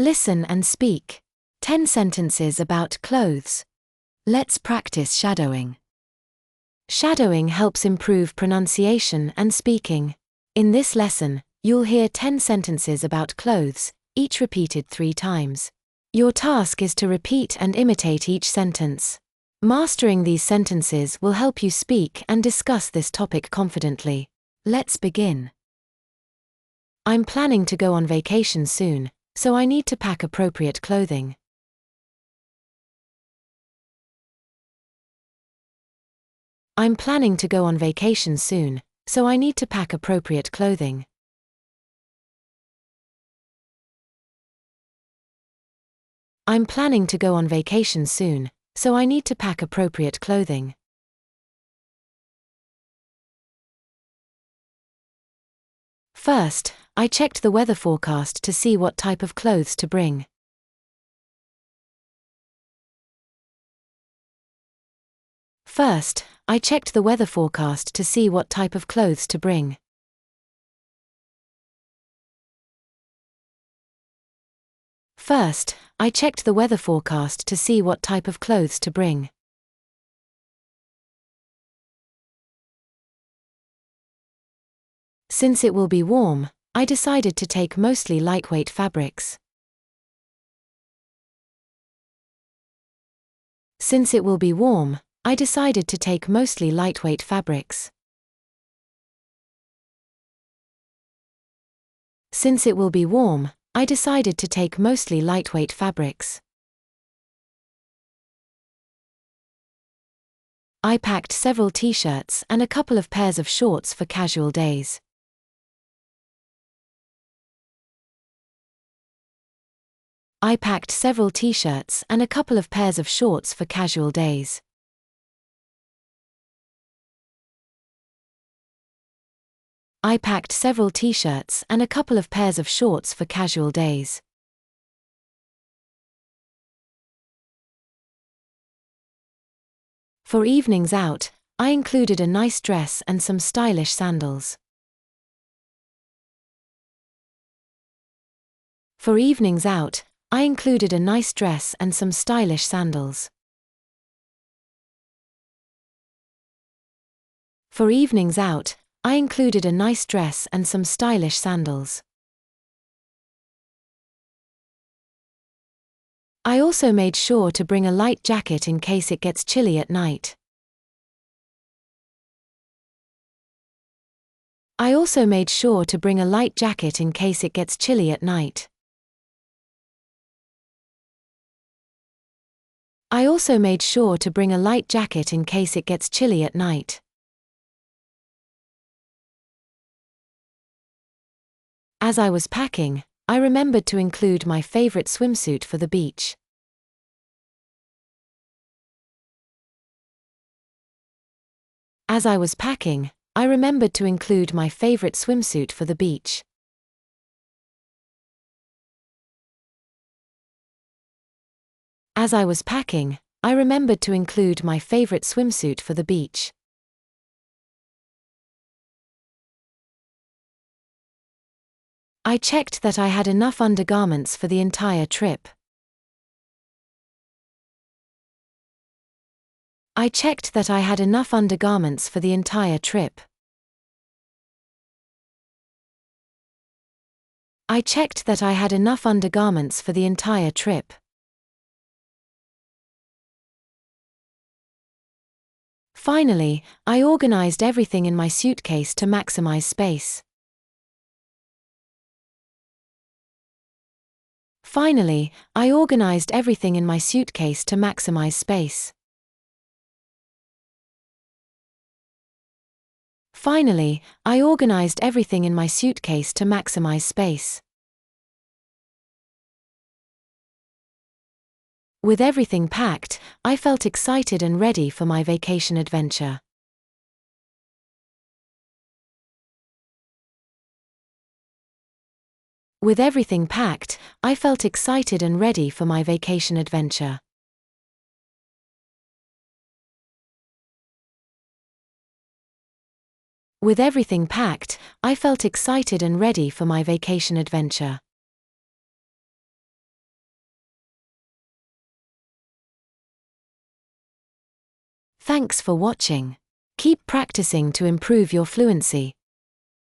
Listen and speak. 10 sentences about clothes. Let's practice shadowing. Shadowing helps improve pronunciation and speaking. In this lesson, you'll hear 10 sentences about clothes, each repeated 3 times. Your task is to repeat and imitate each sentence. Mastering these sentences will help you speak and discuss this topic confidently. Let's begin. I'm planning to go on vacation soon, so I need to pack appropriate clothing. I'm planning to go on vacation soon, so I need to pack appropriate clothing. I'm planning to go on vacation soon, so I need to pack appropriate clothing. First, I checked the weather forecast to see what type of clothes to bring. First, I checked the weather forecast to see what type of clothes to bring. First, I checked the weather forecast to see what type of clothes to bring. Since it will be warm, I decided to take mostly lightweight fabrics. Since it will be warm, I decided to take mostly lightweight fabrics. Since it will be warm, I decided to take mostly lightweight fabrics. I packed several t-shirts and a couple of pairs of shorts for casual days. I packed several t-shirts and a couple of pairs of shorts for casual days. I packed several t-shirts and a couple of pairs of shorts for casual days. For evenings out, I included a nice dress and some stylish sandals. For evenings out, I included a nice dress and some stylish sandals. For evenings out, I included a nice dress and some stylish sandals. I also made sure to bring a light jacket in case it gets chilly at night. I also made sure to bring a light jacket in case it gets chilly at night. I also made sure to bring a light jacket in case it gets chilly at night. As I was packing, I remembered to include my favorite swimsuit for the beach. As I was packing, I remembered to include my favorite swimsuit for the beach. As I was packing, I remembered to include my favorite swimsuit for the beach. I checked that I had enough undergarments for the entire trip. I checked that I had enough undergarments for the entire trip. I checked that I had enough undergarments for the entire trip. Finally, I organized everything in my suitcase to maximize space. Finally, I organized everything in my suitcase to maximize space. Finally, I organized everything in my suitcase to maximize space. With everything packed, I felt excited and ready for my vacation adventure. With everything packed, I felt excited and ready for my vacation adventure. With everything packed, I felt excited and ready for my vacation adventure. Thanks for watching. Keep practicing to improve your fluency.